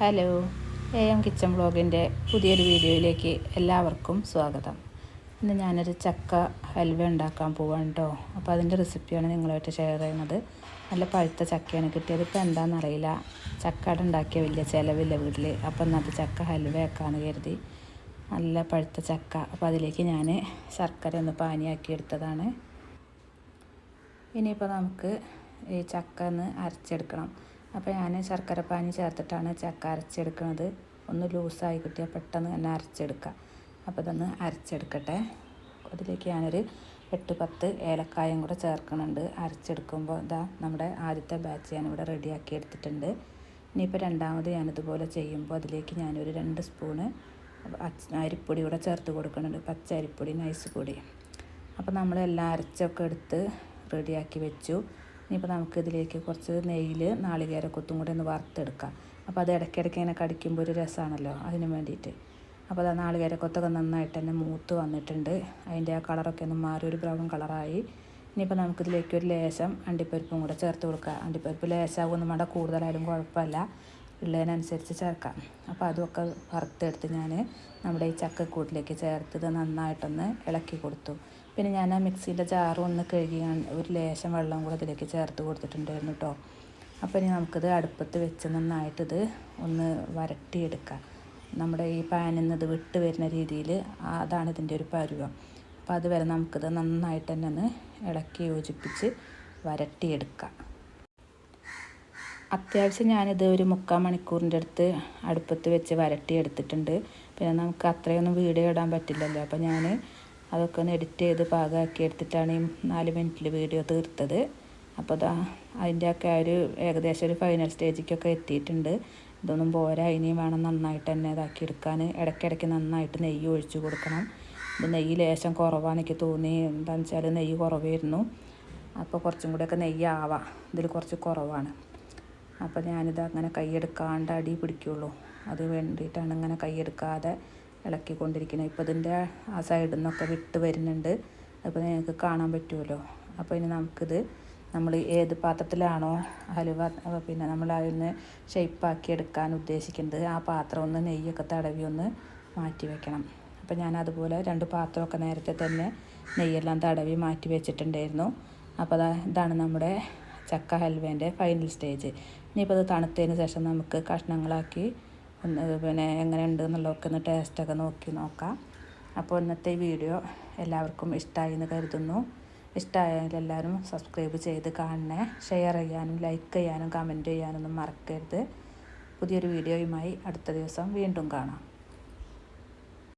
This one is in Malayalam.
ഹലോ, AM കിച്ചൺ വ്ളോഗിൻ്റെ പുതിയൊരു വീഡിയോയിലേക്ക് എല്ലാവർക്കും സ്വാഗതം. ഇന്ന് ഞാനൊരു ചക്ക ഹൽവ ഉണ്ടാക്കാൻ പോവാണ് കേട്ടോ. അപ്പോൾ അതിൻ്റെ റെസിപ്പിയാണ് നിങ്ങളുമായിട്ട് ഷെയർ ചെയ്യുന്നത്. നല്ല പഴുത്ത ചക്കയാണ് കിട്ടിയത്. ഇപ്പോൾ എന്താണെന്നറിയില്ല, ചക്കട ഉണ്ടാക്കിയ വലിയ ചിലവില്ല വീട്ടിൽ. അപ്പോൾ ഇന്നത്തെ ചക്ക ഹൽവ ആക്കാമെന്ന് കരുതി. നല്ല പഴുത്ത ചക്ക. അപ്പോൾ അതിലേക്ക് ഞാൻ ശർക്കര ഒന്ന് പാനിയാക്കി എടുത്തതാണ്. ഇനിയിപ്പോൾ നമുക്ക് ഈ ചക്ക ഒന്ന് അരച്ചെടുക്കണം. അപ്പോൾ ഞാൻ ശർക്കര പാനി ചേർത്തിട്ടാണ് ചക്ക അരച്ചെടുക്കുന്നത്. ഒന്ന് ലൂസായി കിട്ടിയാൽ പെട്ടെന്ന് തന്നെ അരച്ചെടുക്കാം. അപ്പോൾ ഇതൊന്ന് അരച്ചെടുക്കട്ടെ. അതിലേക്ക് ഞാനൊരു 8-10 ഏലക്കായും കൂടെ ചേർക്കുന്നുണ്ട്. അരച്ചെടുക്കുമ്പോൾ നമ്മുടെ ആദ്യത്തെ ബാച്ച് ഞാനിവിടെ റെഡിയാക്കി എടുത്തിട്ടുണ്ട്. ഇനിയിപ്പോൾ രണ്ടാമത് ഞാനിതുപോലെ ചെയ്യുമ്പോൾ അതിലേക്ക് ഞാനൊരു 2 സ്പൂണ് അരിപ്പൊടി കൂടെ ചേർത്ത് കൊടുക്കുന്നുണ്ട്. പച്ച അരിപ്പൊടി, നൈസ് പൊടി. അപ്പോൾ നമ്മളെല്ലാം അരച്ചൊക്കെ എടുത്ത് റെഡിയാക്കി വെച്ചു. ഇനിയിപ്പോൾ നമുക്കിതിലേക്ക് കുറച്ച് നെയ്യിൽ നാളികേരക്കൊത്തും കൂടെ ഒന്ന് വറുത്തെടുക്കാം. അപ്പോൾ അത് ഇടയ്ക്കിടയ്ക്ക് ഇങ്ങനെ കടിക്കുമ്പോൾ ഒരു രസമാണല്ലോ, അതിന് വേണ്ടിയിട്ട്. അപ്പോൾ അത് നാളികേരക്കൊത്തൊക്കെ നന്നായിട്ട് തന്നെ മൂത്ത് വന്നിട്ടുണ്ട്. അതിൻ്റെ ആ കളറൊക്കെ ഒന്ന് മാറി ഒരു ബ്രൗൺ കളറായി. ഇനിയിപ്പോൾ നമുക്കിതിലേക്ക് ഒരു ലേശം അണ്ടിപ്പരിപ്പും കൂടെ ചേർത്ത് കൊടുക്കുക. അണ്ടിപ്പരിപ്പ് ലേശമാകുമെന്ന് വേണ്ട, കൂടുതലായാലും കുഴപ്പമില്ല, ഉള്ളതിനനുസരിച്ച് ചേർക്കാം. അപ്പോൾ അതുമൊക്കെ വറുത്തെടുത്ത് ഞാൻ നമ്മുടെ ഈ ചക്കക്കൂട്ടിലേക്ക് ചേർത്തത് നന്നായിട്ടൊന്ന് ഇളക്കി കൊടുത്തു. പിന്നെ ഞാൻ ആ മിക്സിയുടെ ജാറും ഒന്ന് കഴുകി ഒരു ലേശം വെള്ളം കൂടെ ഇതിലേക്ക് ചേർത്ത് കൊടുത്തിട്ടുണ്ടായിരുന്നു കേട്ടോ. അപ്പോൾ ഇനി നമുക്കിത് അടുപ്പത്ത് വെച്ച് നന്നായിട്ടിത് ഒന്ന് വരട്ടിയെടുക്കാം. നമ്മുടെ ഈ പാനിൽ നിന്ന് ഇത് വിട്ട് വരുന്ന രീതിയിൽ അതാണ് ഇതിൻ്റെ ഒരു പരുവം. അപ്പോൾ അതുവരെ നമുക്കിത് നന്നായിട്ട് തന്നെ ഒന്ന് ഇളക്കി യോജിപ്പിച്ച് വരട്ടിയെടുക്കാം. അത്യാവശ്യം ഞാനിത് ഒരു 3/4 മണിക്കൂറിൻ്റെ അടുത്ത് അടുപ്പത്ത് വെച്ച് വരട്ടിയെടുത്തിട്ടുണ്ട്. പിന്നെ നമുക്ക് അത്രയൊന്നും വീഡിയോ ഇടാൻ പറ്റില്ലല്ലോ. അപ്പോൾ ഞാൻ അതൊക്കെ ഒന്ന് എഡിറ്റ് ചെയ്ത് പാകമാക്കി എടുത്തിട്ടാണ് ഈ 4 മിനിറ്റിൽ വീഡിയോ തീർത്തത്. അപ്പോൾ അതിൻ്റെയൊക്കെ ഒരു ഏകദേശം ഒരു ഫൈനൽ സ്റ്റേജിലേക്കൊക്കെ എത്തിയിട്ടുണ്ട്. ഇതൊന്നും പോരാ, ഇനിയും വേണം നന്നായിട്ട് തന്നെ ഇതാക്കി എടുക്കാൻ. ഇടയ്ക്കിടയ്ക്ക് നന്നായിട്ട് നെയ്യ് ഒഴിച്ച് കൊടുക്കണം. ഇത് നെയ്യ് ലേശം കുറവാണ് എനിക്ക് തോന്നി. എന്താണെന്ന് വെച്ചാൽ നെയ്യ് കുറവായിരുന്നു. അപ്പോൾ കുറച്ചും കൂടെയൊക്കെ നെയ്യ് ആവാം, ഇതിൽ കുറച്ച് കുറവാണ്. അപ്പോൾ ഞാനിത് അങ്ങനെ കൈയ്യെടുക്കാണ്ട് അടി പിടിക്കുള്ളൂ, അത് വേണ്ടിയിട്ടാണ് ഇങ്ങനെ കൈയ്യെടുക്കാതെ ഇളക്കിക്കൊണ്ടിരിക്കുന്നത്. ഇപ്പോൾ ഇതിൻ്റെ ആ സൈഡിൽ നിന്നൊക്കെ വിട്ട് വരുന്നുണ്ട്. അപ്പോൾ നിങ്ങൾക്ക് കാണാൻ പറ്റുമല്ലോ. അപ്പോൾ ഇനി നമുക്കിത് നമ്മൾ ഏത് പാത്രത്തിലാണോ ഹലുവ പിന്നെ നമ്മൾ അതിന് ഷേപ്പാക്കി എടുക്കാൻ ഉദ്ദേശിക്കുന്നത്, ആ പാത്രം ഒന്ന് നെയ്യൊക്കെ തടവി ഒന്ന് മാറ്റി വെക്കണം. അപ്പോൾ ഞാൻ അതുപോലെ 2 പാത്രമൊക്കെ നേരത്തെ തന്നെ നെയ്യെല്ലാം തടവി മാറ്റി വെച്ചിട്ടുണ്ടായിരുന്നു. അപ്പോൾ ഇതാണ് നമ്മുടെ ചക്ക ഹൽവേൻ്റെ ഫൈനൽ സ്റ്റേജ്. ഇനിയിപ്പോൾ അത് തണുത്തതിന് ശേഷം നമുക്ക് കഷ്ണങ്ങളാക്കി പിന്നെ എങ്ങനെയുണ്ട് എന്നുള്ളതൊക്കെ ഒന്ന് ടേസ്റ്റൊക്കെ നോക്കാം. അപ്പോൾ ഇന്നത്തെ വീഡിയോ എല്ലാവർക്കും ഇഷ്ടമായി എന്ന് കരുതുന്നു. ഇഷ്ടമായാൽ എല്ലാവരും സബ്സ്ക്രൈബ് ചെയ്ത് കാണണേ. ഷെയർ ചെയ്യാനും ലൈക്ക് ചെയ്യാനും കമൻറ്റ് ചെയ്യാനൊന്നും മറക്കരുത്. പുതിയൊരു വീഡിയോയുമായി അടുത്ത ദിവസം വീണ്ടും കാണാം.